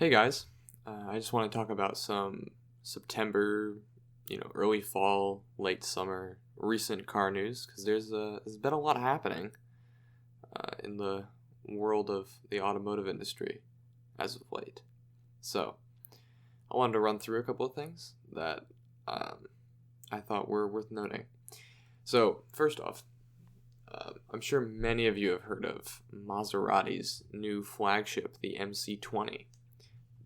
Hey guys, I just want to talk about some September, early fall, late summer, recent car news because there's been a lot happening in the world of the automotive industry as of late. So I wanted to run through a couple of things that I thought were worth noting. So first off, I'm sure many of you have heard of Maserati's new flagship, the MC20.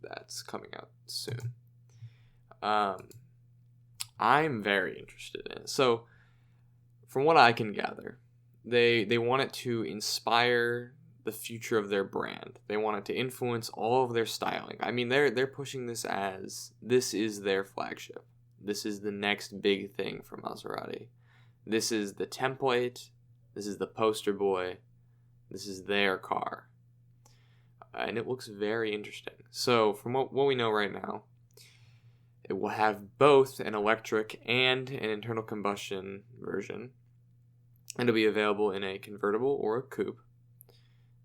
That's coming out soon. I'm very interested in it. So, from what I can gather, they want it to inspire the future of their brand. They want it to influence all of their styling. I mean, they're pushing this as this is their flagship. This is the next big thing for Maserati. This is the template. This is the poster boy. This is their car. And it looks very interesting. So, from what we know right now, it will have both an electric and an internal combustion version. And it'll be available in a convertible or a coupe.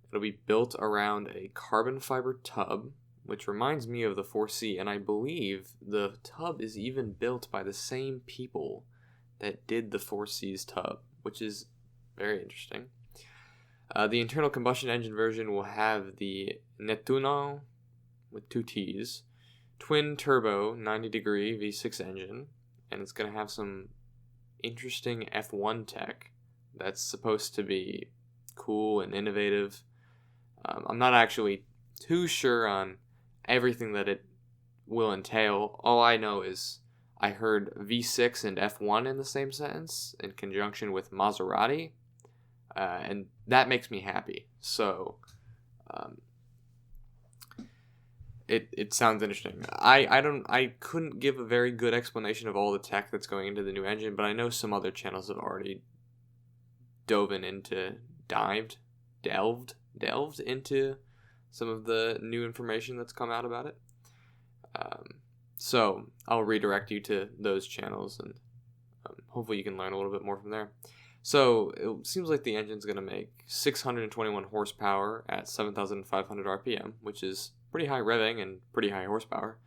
It'll be built around a carbon fiber tub, which reminds me of the 4C, and I believe the tub is even built by the same people that did the 4C's tub, which is very interesting. The internal combustion engine version will have the Nettuno, with two T's, twin turbo 90-degree V6 engine, and it's going to have some interesting F1 tech that's supposed to be cool and innovative. I'm not actually too sure on everything that it will entail. All I know is I heard V6 and F1 in the same sentence in conjunction with Maserati. And that makes me happy. So, it sounds interesting. I couldn't give a very good explanation of all the tech that's going into the new engine, but I know some other channels have already delved into some of the new information that's come out about it. So I'll redirect you to those channels, and hopefully you can learn a little bit more from there. So, it seems like the engine's going to make 621 horsepower at 7,500 RPM, which is pretty high revving and pretty high horsepower.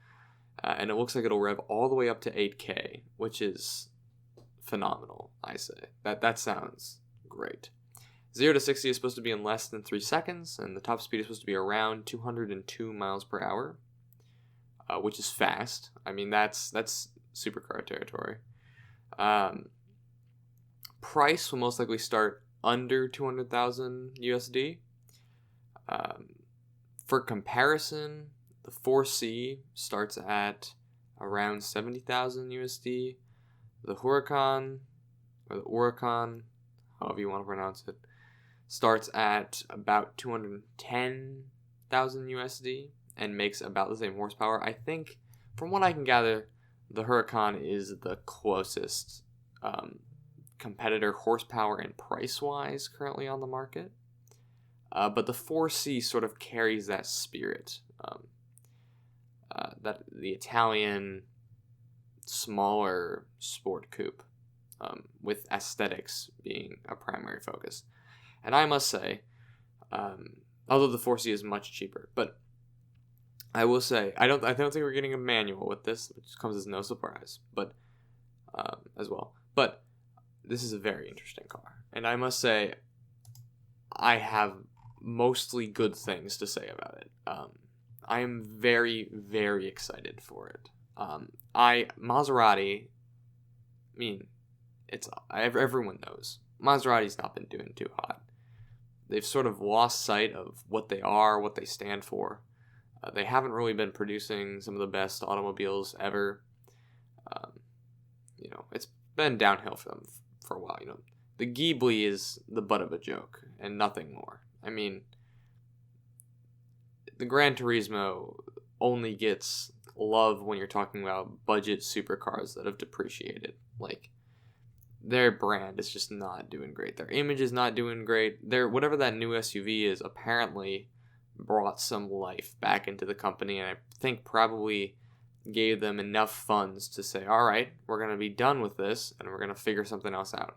And it looks like it'll rev all the way up to 8K, which is phenomenal, I say. That sounds great. 0 to 60 is supposed to be in less than 3 seconds, and the top speed is supposed to be around 202 miles per hour, which is fast. I mean, that's supercar territory. Price will most likely start under 200,000 USD. For comparison, the 4C starts at around 70,000 USD. The Huracan, or the Huracan, however you want to pronounce it, starts at about 210,000 USD and makes about the same horsepower. I think, from what I can gather, the Huracan is the closest competitor horsepower and price-wise currently on the market. But the 4C sort of carries that spirit. That the Italian smaller sport coupe with aesthetics being a primary focus. And I must say, although the 4C is much cheaper, but I will say I don't think we're getting a manual with this, which comes as no surprise, but as well. But this is a very interesting car, and I must say I have mostly good things to say about it. I am very, very excited for it. Maserati, I mean, everyone knows Maserati's not been doing too hot. They've sort of lost sight of what they are, what they stand for. They haven't really been producing some of the best automobiles ever. It's been downhill for them for a while. The Ghibli is the butt of a joke and nothing more. I mean, the Gran Turismo only gets love when you're talking about budget supercars that have depreciated. Like, their brand is just not doing great. Their image is not doing great. Whatever that new SUV is apparently brought some life back into the company, and I think probably gave them enough funds to say, all right, we're going to be done with this, and we're going to figure something else out.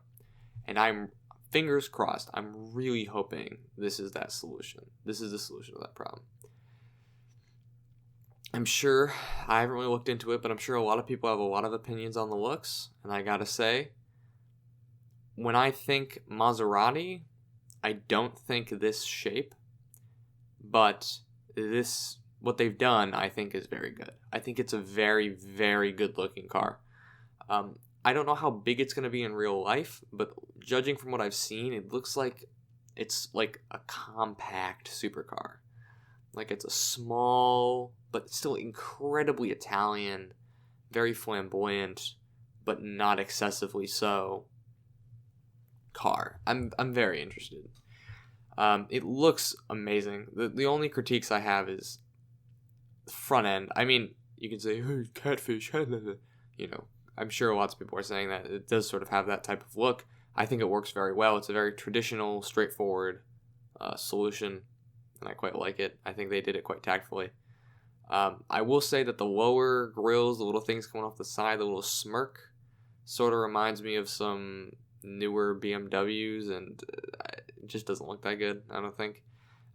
And I'm, fingers crossed, I'm really hoping this is that solution. This is the solution to that problem. I'm sure, I haven't really looked into it, but I'm sure a lot of people have a lot of opinions on the looks. And I gotta say, when I think Maserati, I don't think this shape, but this, what they've done, I think is very good. I think it's a very, very good looking car. I don't know how big it's going to be in real life, but judging from what I've seen, it looks like it's like a compact supercar. Like it's a small, but still incredibly Italian, very flamboyant, but not excessively so car. I'm very interested. It looks amazing. The only critiques I have is the front end. I mean, you can say, hey, catfish, you know, I'm sure lots of people are saying that it does sort of have that type of look. I think it works very well. It's a very traditional, straightforward solution, and I quite like it. I think they did it quite tactfully. I will say that the lower grills, the little things coming off the side, the little smirk, sort of reminds me of some newer BMWs, and it just doesn't look that good, I don't think.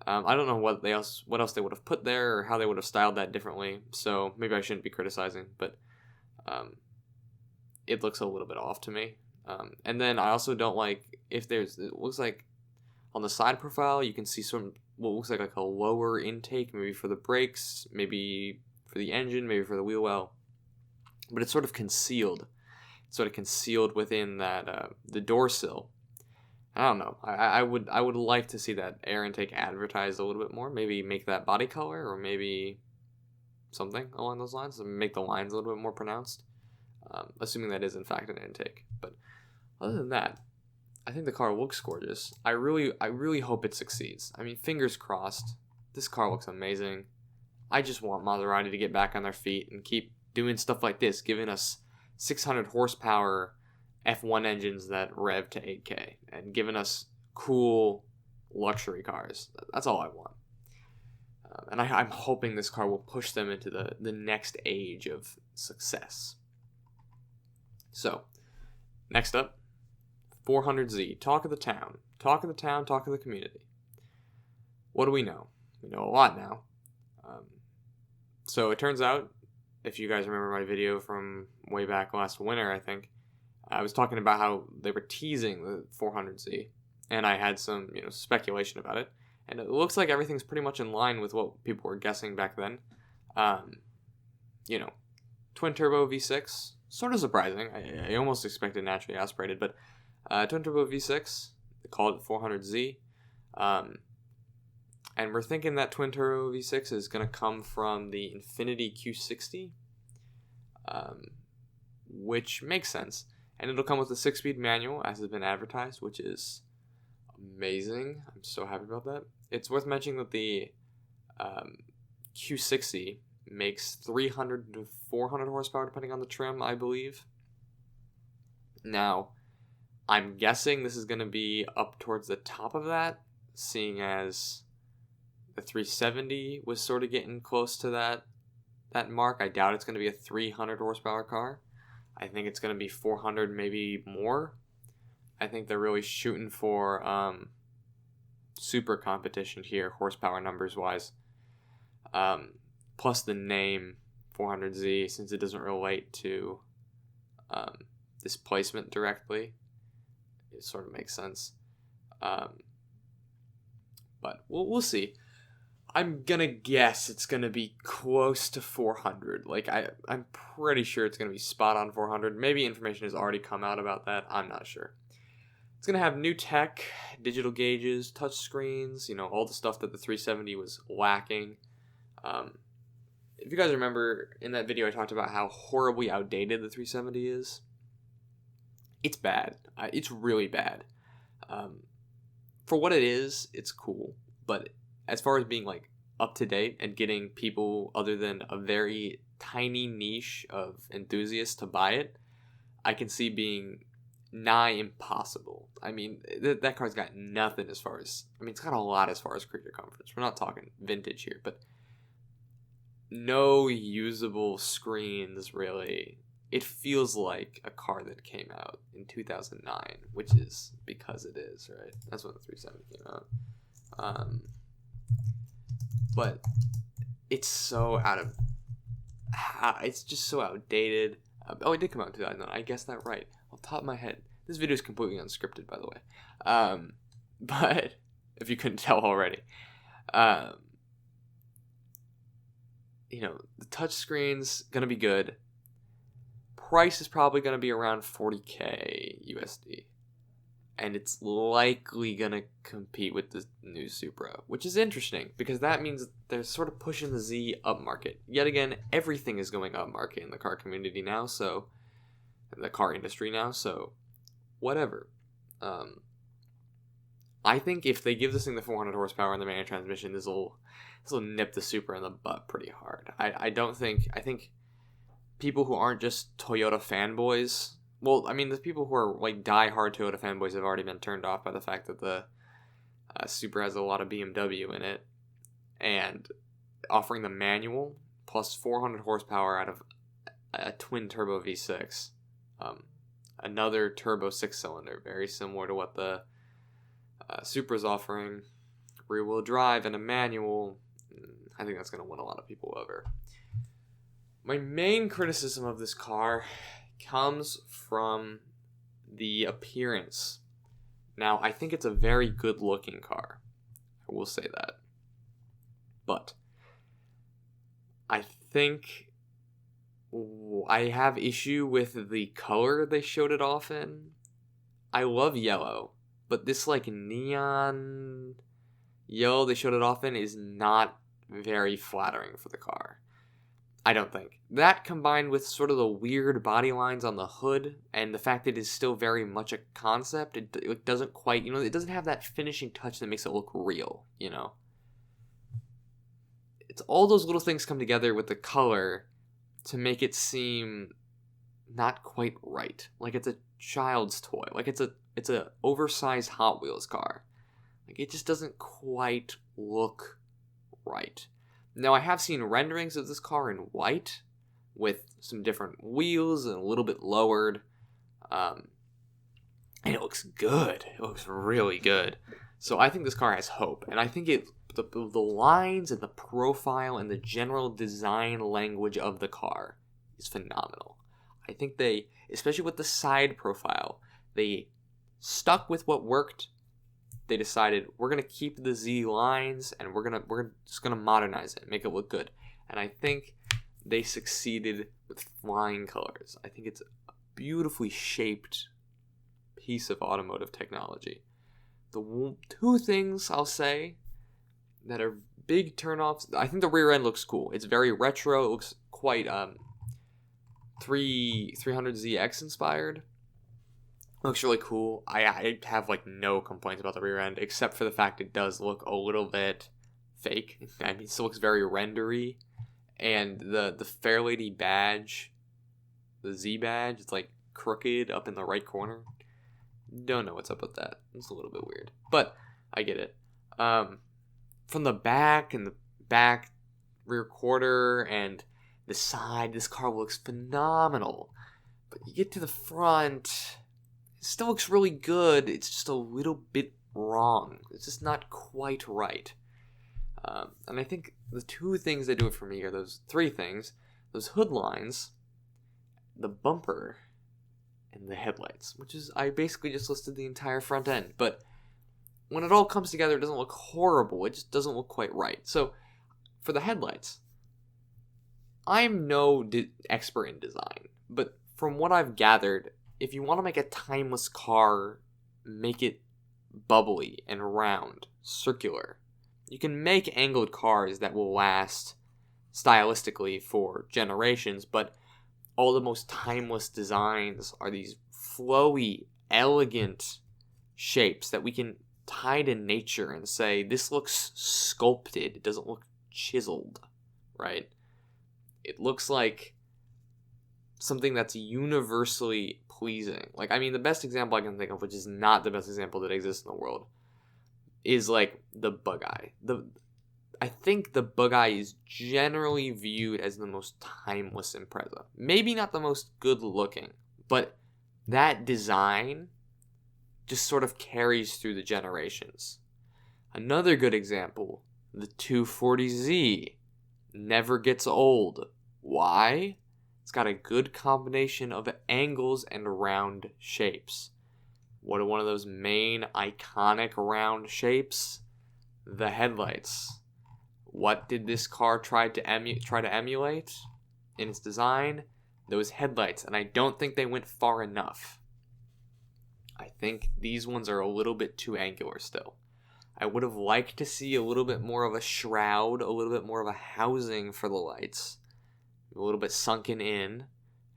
I don't know what else they would have put there or how they would have styled that differently, so maybe I shouldn't be criticizing, but it looks a little bit off to me. And then I also don't like it looks like on the side profile you can see some what looks like a lower intake, maybe for the brakes, maybe for the engine, maybe for the wheel well, but it's sort of concealed. Within that the door sill. I don't know. I would like to see that air intake advertised a little bit more. Maybe make that body color, or maybe something along those lines, and make the lines a little bit more pronounced. Assuming that is in fact an intake. But other than that, I think the car looks gorgeous. I really hope it succeeds. I mean, fingers crossed. This car looks amazing. I just want Maserati to get back on their feet and keep doing stuff like this, giving us 600 horsepower F1 engines that rev to 8K, and giving us cool luxury cars. That's all I want. And I'm hoping this car will push them into the next age of success. So, next up, 400Z, talk of the town. Talk of the town, talk of the community. What do we know? We know a lot now. So it turns out, if you guys remember my video from way back last winter, I think, I was talking about how they were teasing the 400Z, and I had some, speculation about it, and it looks like everything's pretty much in line with what people were guessing back then. Twin turbo V6, sort of surprising. I almost expected naturally aspirated, but twin turbo V6, they called it 400Z, and we're thinking that twin turbo V6 is going to come from the Infiniti Q60, which makes sense. And it'll come with a 6-speed manual, as has been advertised, which is amazing. I'm so happy about that. It's worth mentioning that the Q60 makes 300 to 400 horsepower, depending on the trim, I believe. Now, I'm guessing this is going to be up towards the top of that, seeing as the 370 was sort of getting close to that mark. I doubt it's going to be a 300 horsepower car. I think it's going to be 400, maybe more. I think they're really shooting for super competition here, horsepower numbers wise. Plus the name 400Z, since it doesn't relate to displacement directly, it sort of makes sense. But we'll see. I'm gonna guess it's gonna be close to 400. Like, I'm pretty sure it's gonna be spot on 400. Maybe information has already come out about that. I'm not sure. It's gonna have new tech, digital gauges, touch screens, all the stuff that the 370 was lacking. If you guys remember, in that video I talked about how horribly outdated the 370 is. It's bad. It's really bad. For what it is, it's cool. But as far as being like up to date and getting people other than a very tiny niche of enthusiasts to buy it, I can see being nigh impossible. I mean, that car's got nothing as far as, it's got a lot as far as creature comforts. We're not talking vintage here, but no usable screens really. It feels like a car that came out in 2009, which is because it is, right? That's when the 370 came out. But it's so out of it's just so outdated. It did come out in 2009. I guessed that right. Off the top of my head. This video is completely unscripted, by the way. But if you couldn't tell already. The touchscreen's going to be good. Price is probably going to be around $40K USD. And it's likely going to compete with the new Supra, which is interesting because that means they're sort of pushing the Z upmarket. Yet again, everything is going upmarket in the car community now, so in the car industry now, so whatever. I think if they give this thing the 400 horsepower and the manual transmission, this will nip the Supra in the butt pretty hard. I think people who aren't just Toyota fanboys. Well, I mean, the people who are like die-hard Toyota fanboys have already been turned off by the fact that the Supra has a lot of BMW in it, and offering the manual plus 400 horsepower out of a twin-turbo V6, another turbo 6-cylinder, very similar to what the Supra's offering, rear-wheel drive and a manual. I think that's going to win a lot of people over. My main criticism of this car comes from the appearance. Now, I think it's a very good-looking car. I will say that. But I think I have issue with the color they showed it off in. I love yellow, but this like neon yellow they showed it off in is not very flattering for the car. I don't think. That combined with sort of the weird body lines on the hood and the fact that it is still very much a concept, it doesn't quite, it doesn't have that finishing touch that makes it look real, It's all those little things come together with the color to make it seem not quite right. Like it's a child's toy. Like it's a oversized Hot Wheels car. Like it just doesn't quite look right. Now, I have seen renderings of this car in white with some different wheels and a little bit lowered. And it looks good. It looks really good. So I think this car has hope. And I think the lines and the profile and the general design language of the car is phenomenal. I think they, especially with the side profile, they stuck with what worked. They decided we're gonna keep the Z lines and we're just gonna modernize it, make it look good. And I think they succeeded with flying colors. I think it's a beautifully shaped piece of automotive technology. The two things I'll say that are big turnoffs. I think the rear end looks cool. It's very retro. It looks quite 300ZX inspired. Looks really cool. I have like no complaints about the rear end except for the fact it does look a little bit fake. I mean, it still looks very rendery, and the Fairlady badge, the Z badge, it's like crooked up in the right corner. Don't know what's up with that. It's a little bit weird, but I get it. From the back and the back rear quarter and the side, this car looks phenomenal. But you get to the front. It still looks really good. It's just a little bit wrong. It's just not quite right. And I think the two things that do it for me are those three things. Those hood lines, the bumper, and the headlights. Which is, I basically just listed the entire front end. But when it all comes together, it doesn't look horrible. It just doesn't look quite right. So, for the headlights, I'm no expert in design. But from what I've gathered, if you want to make a timeless car, make it bubbly and round, circular. You can make angled cars that will last stylistically for generations, but all the most timeless designs are these flowy, elegant shapes that we can tie to nature and say, this looks sculpted, it doesn't look chiseled, right? It looks like something that's universally pleasing. Like, I mean, the best example I can think of, which is not the best example that exists in the world, is like the Bug-Eye. I think the Bug-Eye is generally viewed as the most timeless Impreza. Maybe not the most good looking, but that design just sort of carries through the generations. Another good example, the 240Z never gets old. Why? It's got a good combination of angles and round shapes. What are one of those main iconic round shapes? The headlights. What did this car try to emulate in its design? Those headlights, and I don't think they went far enough. I think these ones are a little bit too angular still. I would have liked to see a little bit more of a shroud, a little bit more of a housing for the lights, a little bit sunken in,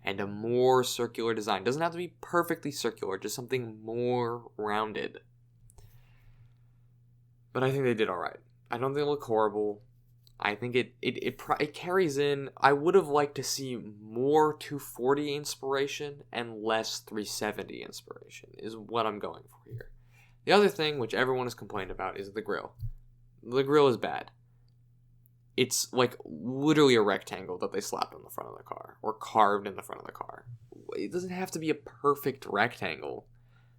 and a more circular design. Doesn't have to be perfectly circular, just something more rounded. But I think they did alright. I don't think they look horrible. I think it carries in. I would have liked to see more 240 inspiration and less 370 inspiration, is what I'm going for here. The other thing, which everyone has complained about, is the grille. The grille is bad. It's like literally a rectangle that they slapped on the front of the car, or carved in the front of the car. It doesn't have to be a perfect rectangle.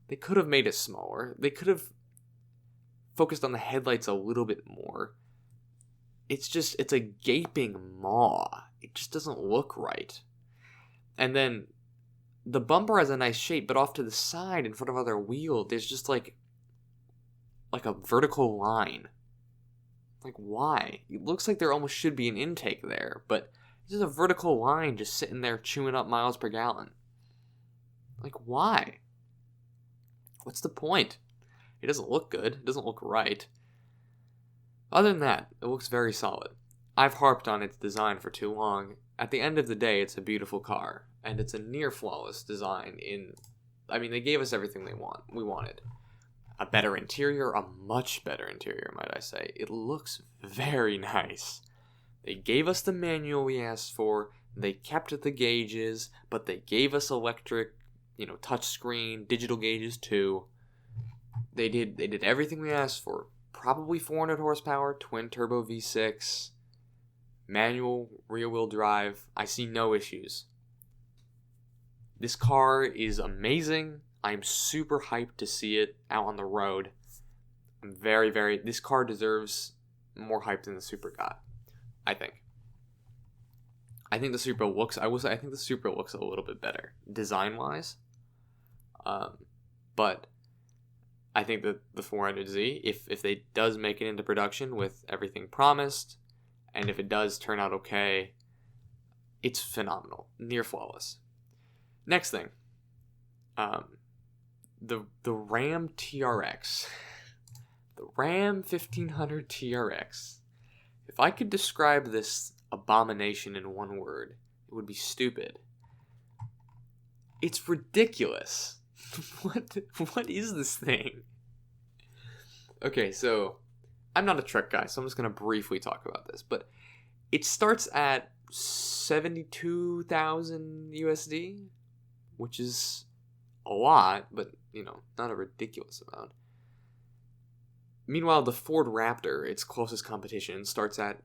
They could have made it smaller. They could have focused on the headlights a little bit more. It's a gaping maw. It just doesn't look right. And then the bumper has a nice shape, but off to the side in front of other wheel, there's just like a vertical line. Like, why? It looks like there almost should be an intake there, but it's just a vertical line just sitting there chewing up miles per gallon. Like, why? What's the point? It doesn't look good. It doesn't look right. Other than that, it looks very solid. I've harped on its design for too long. At the end of the day, it's a beautiful car, and it's a near flawless design they gave us everything we wanted. A better interior, a much better interior, might I say. It looks very nice. They gave us the manual we asked for, they kept the gauges, but they gave us electric, touchscreen, digital gauges too. They did everything we asked for. Probably 400 horsepower, twin turbo V6, manual rear wheel drive. I see no issues. This car is amazing. I'm super hyped to see it out on the road. I'm this car deserves more hype than the Supra got, I think. I think the Supra looks a little bit better design-wise. But I think that the 400Z, if they does make it into production with everything promised, and if it does turn out okay, it's phenomenal, near flawless. Next thing, the Ram TRX, the Ram 1500 TRX. If I could describe this abomination in one word, it would be stupid. It's ridiculous. What is this thing? Okay, so I'm not a truck guy, so I'm just going to briefly talk about this, but it starts at 72,000 USD, which is a lot, but not a ridiculous amount. Meanwhile, the Ford Raptor, its closest competition, starts at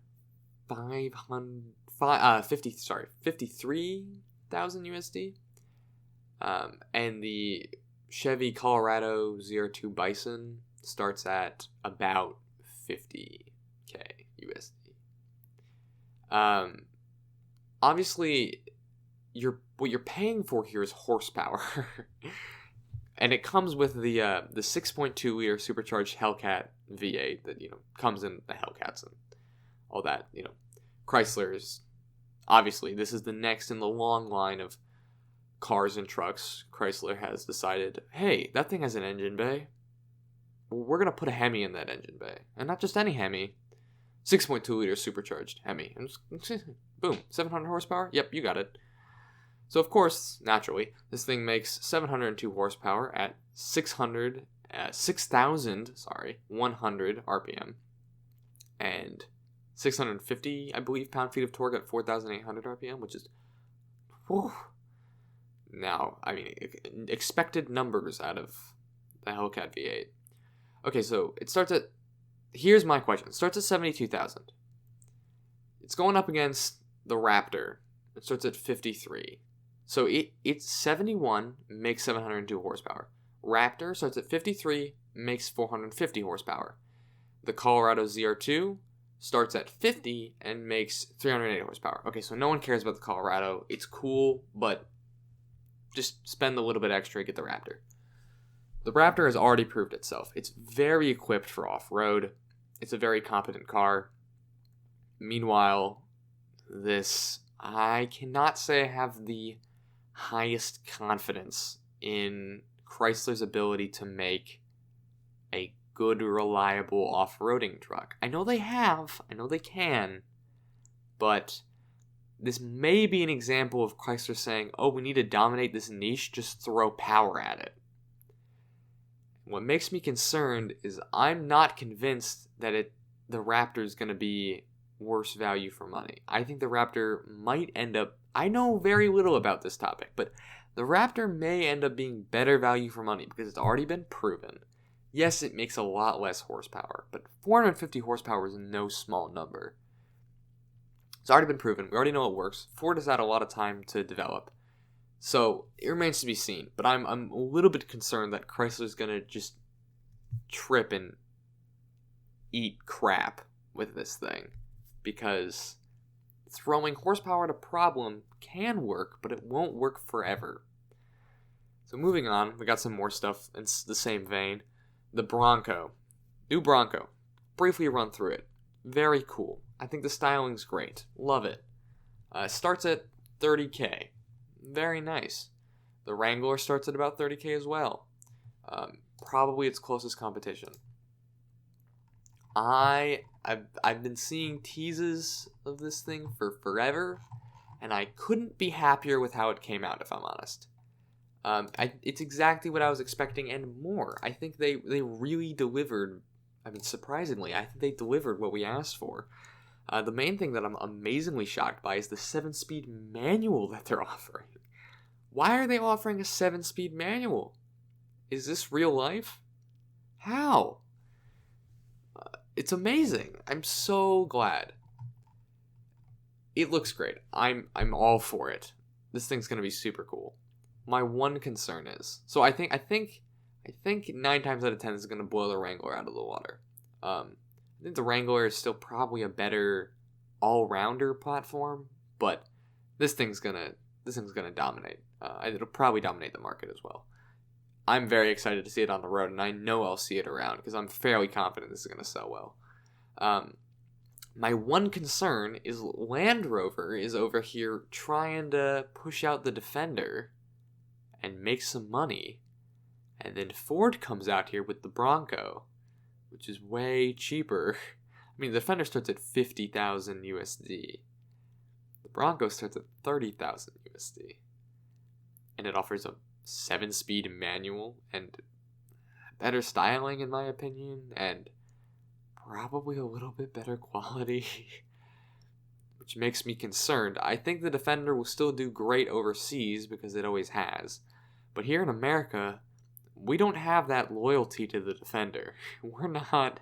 53,000 USD. And the Chevy Colorado ZR2 Bison starts at about 50k USD. Obviously, what you're paying for here is horsepower, and it comes with the 6.2 liter supercharged Hellcat V8 that comes in the Hellcats and all that. Chrysler's obviously this is the next in the long line of cars and trucks. Chrysler has decided, hey, that thing has an engine bay. We're going to put a Hemi in that engine bay. And not just any Hemi. 6.2 liter supercharged Hemi. And just, boom, 700 horsepower? Yep, you got it. So, of course, naturally, this thing makes 702 horsepower at 6,100 RPM. And 650, I believe, pound-feet of torque at 4,800 RPM, which is... whew. Now, expected numbers out of the Hellcat V8. Okay, so it starts at... Here's my question. It starts at 72,000. It's going up against the Raptor. It starts at 53. So it's 71, makes 702 horsepower. Raptor starts at 53, makes 450 horsepower. The Colorado ZR2 starts at 50 and makes 380 horsepower. Okay, so no one cares about the Colorado. It's cool, but just spend a little bit extra and get the Raptor. The Raptor has already proved itself. It's very equipped for off-road. It's a very competent car. Meanwhile, I cannot say I have the highest confidence in Chrysler's ability to make a good, reliable off-roading truck. I know they can, but this may be an example of Chrysler saying, oh, we need to dominate this niche, just throw power at it. What makes me concerned is I'm not convinced that the Raptor is going to be worse value for money. I think the Raptor might end up, I know very little about this topic, but the Raptor may end up being better value for money because it's already been proven. Yes, it makes a lot less horsepower, but 450 horsepower is no small number. It's already been proven. We already know it works. Ford has had a lot of time to develop. So it remains to be seen. But I'm a little bit concerned that Chrysler's going to just trip and eat crap with this thing. Because throwing horsepower at a problem can work, but it won't work forever. So moving on, we got some more stuff in the same vein. The Bronco. New Bronco. Briefly run through it. Very cool. I think the styling's great. Love it. Starts at $30,000. Very nice. The Wrangler starts at about $30,000 as well. Probably its closest competition. I've been seeing teases of this thing for forever, and I couldn't be happier with how it came out, if I'm honest. It's exactly what I was expecting and more. I think they really delivered. I mean, surprisingly, I think they delivered what we asked for. The main thing that I'm amazingly shocked by is the 7-speed manual that they're offering. Why are they offering a 7-speed manual? Is this real life? How? It's amazing. I'm so glad. It looks great. I'm all for it. This thing's gonna be super cool. My one concern is, so I think 9 times out of 10 is gonna blow the Wrangler out of the water. I think the Wrangler is still probably a better all-rounder platform, but this thing's gonna dominate. It'll probably dominate the market as well. I'm very excited to see it on the road, and I know I'll see it around because I'm fairly confident this is gonna sell well. My one concern is Land Rover is over here trying to push out the Defender and make some money, and then Ford comes out here with the Bronco, which is way cheaper. I mean, the Defender starts at $50,000 USD. The Bronco starts at $30,000 USD. And it offers a 7-speed manual and better styling, in my opinion, and probably a little bit better quality, which makes me concerned. I think the Defender will still do great overseas because it always has. But here in America, we don't have that loyalty to the Defender. We're not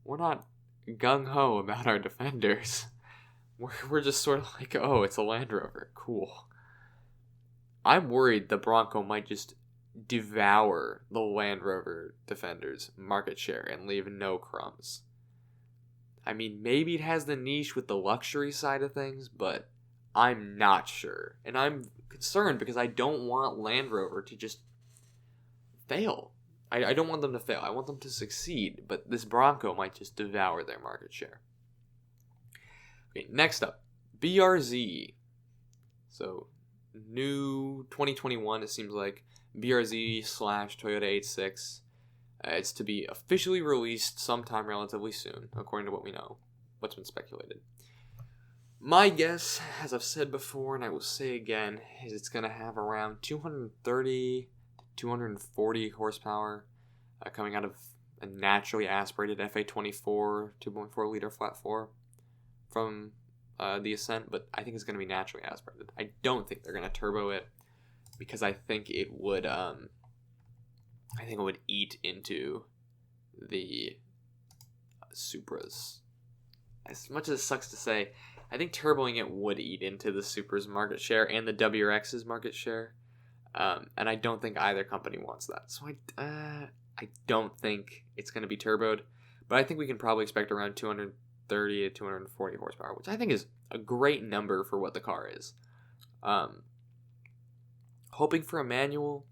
gung-ho about our Defenders. We're just sort of like, oh, it's a Land Rover. Cool. I'm worried the Bronco might just devour the Land Rover Defender's market share and leave no crumbs. I mean, maybe it has the niche with the luxury side of things, but I'm not sure. And I'm concerned because I don't want Land Rover to just fail. I don't want them to fail. I want them to succeed, but this Bronco might just devour their market share. Okay, next up, BRZ. So, new 2021, it seems like, BRZ / Toyota 86. It's to be officially released sometime relatively soon, according to what we know, what's been speculated. My guess, as I've said before, and I will say again, is it's going to have around 230 to 240 horsepower coming out of a naturally aspirated FA24 2.4 liter flat 4 from the Ascent, but I think it's going to be naturally aspirated. I don't think they're going to turbo it because I think it would eat into the Supras. As much as it sucks to say, I think turboing it would eat into the Supra's market share and the WRX's market share. And I don't think either company wants that. So I don't think it's going to be turboed. But I think we can probably expect around 200 230 to 240 horsepower, which I think is a great number for what the car is. Hoping for a manual.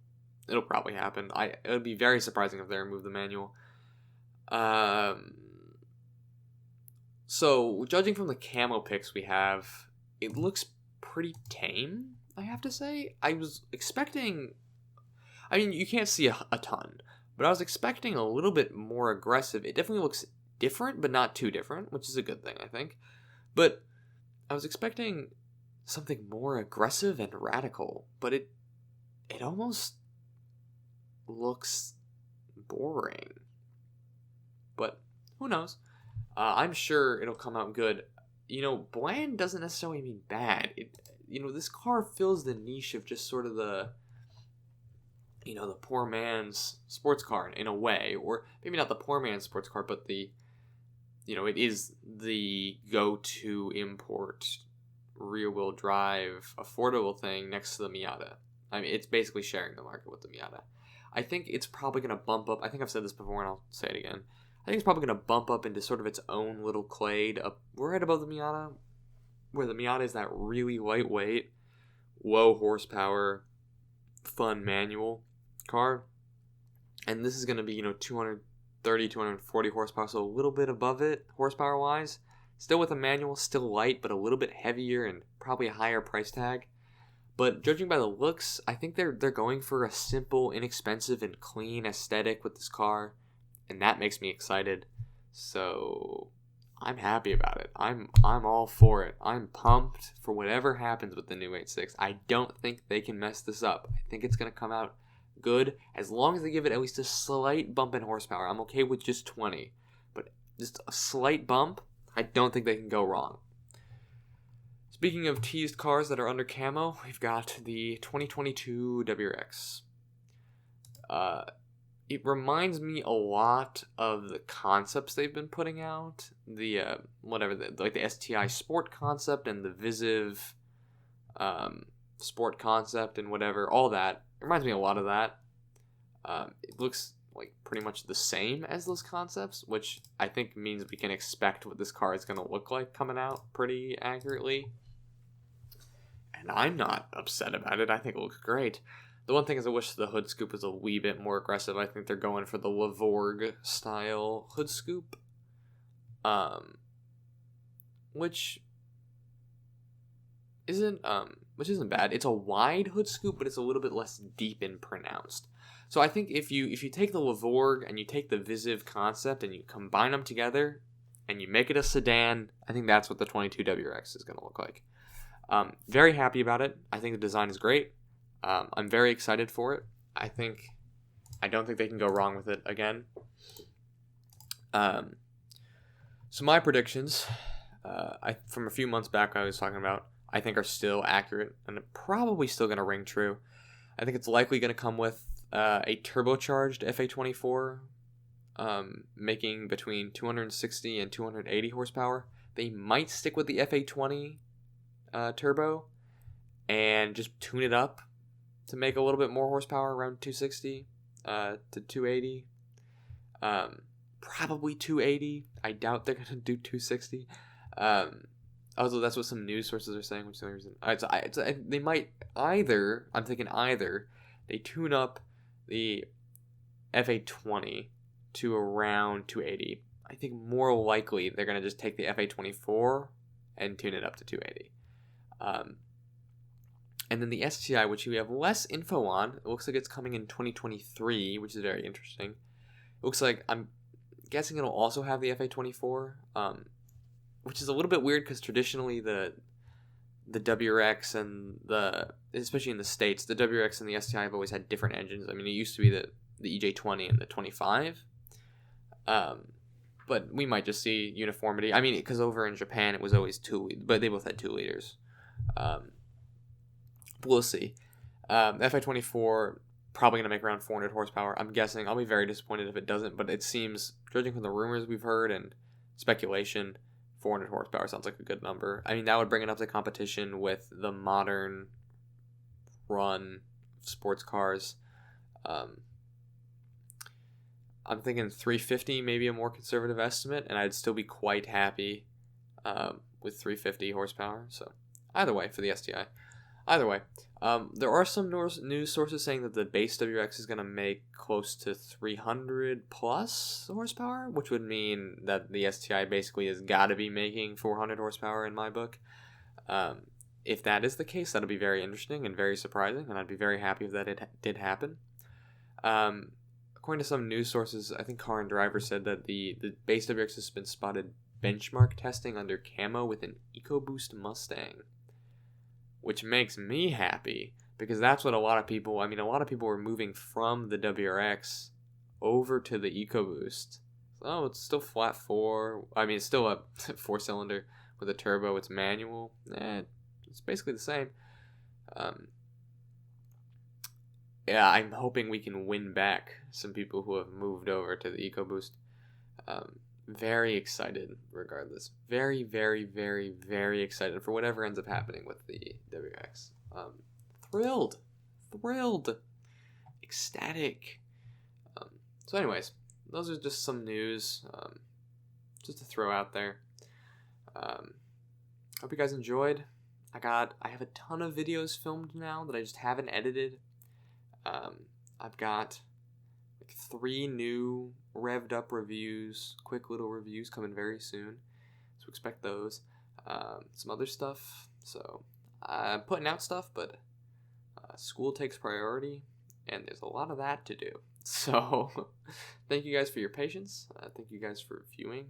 It'll probably happen. It would be very surprising if they remove the manual. So, judging from the camo pics we have, it looks pretty tame, I have to say. I was expecting... I mean, you can't see a ton, but I was expecting a little bit more aggressive. It definitely looks different, but not too different, which is a good thing, I think. But I was expecting something more aggressive and radical, but it almost looks boring. But who knows? I'm sure it'll come out good. Bland doesn't necessarily mean bad. This car fills the niche of just sort of the poor man's sports car in a way, or maybe not the poor man's sports car, but it is the go-to import rear-wheel drive affordable thing next to the Miata. I mean, it's basically sharing the market with the Miata. I think it's probably going to bump up. I think I've said this before and I'll say it again. I think it's probably going to bump up into sort of its own little clade up right above the Miata, where the Miata is that really lightweight, low horsepower, fun manual car. And this is going to be, 230, 240 horsepower, so a little bit above it horsepower-wise. Still with a manual, still light, but a little bit heavier and probably a higher price tag. But judging by the looks, I think they're going for a simple, inexpensive, and clean aesthetic with this car. And that makes me excited. So I'm happy about it. I'm all for it. I'm pumped for whatever happens with the new 8.6. I don't think they can mess this up. I think it's going to come out good as long as they give it at least a slight bump in horsepower. I'm okay with just 20. But just a slight bump, I don't think they can go wrong. Speaking of teased cars that are under camo, we've got the 2022 WRX. It reminds me a lot of the concepts they've been putting out. The the STI Sport concept and the Visiv Sport concept and whatever, all that. It reminds me a lot of that. It looks like pretty much the same as those concepts, which I think means we can expect what this car is going to look like coming out pretty accurately. And I'm not upset about it. I think it looks great. The one thing is I wish the hood scoop was a wee bit more aggressive. I think they're going for the Lavorg style hood scoop. Which isn't bad. It's a wide hood scoop, but it's a little bit less deep and pronounced. So I think if you take the Lavorg and you take the Visiv concept and you combine them together and you make it a sedan, I think that's what the 22 WRX is going to look like. Very happy about it. I think the design is great. I'm very excited for it. I don't think they can go wrong with it again. So my predictions, from a few months back I was talking about, I think are still accurate and probably still going to ring true. I think it's likely going to come with a turbocharged FA24, making between 260 and 280 horsepower. They might stick with the FA20 turbo and just tune it up to make a little bit more horsepower, around 260 to 280. Probably 280. I doubt they're going to do 260. Also, that's what some news sources are saying, which is the only reason. They might either, I'm thinking either, they tune up the FA20 to around 280. I think more likely they're going to just take the FA24 and tune it up to 280. And then the STI, which we have less info on, it looks like it's coming in 2023, which is very interesting. It looks like, I'm guessing it'll also have the FA24, which is a little bit weird because traditionally the WRX and especially in the States, the WRX and the STI have always had different engines. I mean, it used to be the EJ20 and the 25. But we might just see uniformity. I mean, because over in Japan it was always 2 liters, but they both had 2 liters. We'll see. FI24 probably going to make around 400 horsepower. I'm guessing. I'll be very disappointed if it doesn't, but it seems, judging from the rumors we've heard and speculation, 400 horsepower sounds like a good number. I mean, that would bring it up to competition with the modern run sports cars. I'm thinking 350, maybe a more conservative estimate, and I'd still be quite happy with 350 horsepower. So either way for the STI. Either way, there are some news sources saying that the base WRX is going to make close to 300 plus horsepower, which would mean that the STI basically has got to be making 400 horsepower in my book. If that is the case, that'll be very interesting and very surprising, and I'd be very happy if that it did happen. According to some news sources, I think Car and Driver said that the base WRX has been spotted benchmark testing under camo with an EcoBoost Mustang, which makes me happy because that's what a lot of people were moving from the WRX over to the EcoBoost. Oh, it's still flat four. I mean, it's still a 4-cylinder with a turbo. It's manual. It's basically the same. Yeah, I'm hoping we can win back some people who have moved over to the EcoBoost. Very excited, regardless. Very, very, very, very excited for whatever ends up happening with the WRX. Thrilled, ecstatic. So, anyways, those are just some news, just to throw out there. Hope you guys enjoyed. I have a ton of videos filmed now that I just haven't edited. I've got like 3 new revved up reviews, quick little reviews coming very soon, so expect those. Some other stuff, so I'm putting out stuff, but school takes priority, and there's a lot of that to do. So thank you guys for your patience. Thank you guys for viewing.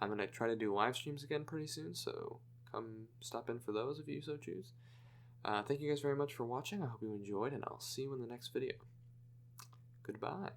I'm going to try to do live streams again pretty soon, so come stop in for those if you so choose. Thank you guys very much for watching. I hope you enjoyed, and I'll see you in the next video. Goodbye.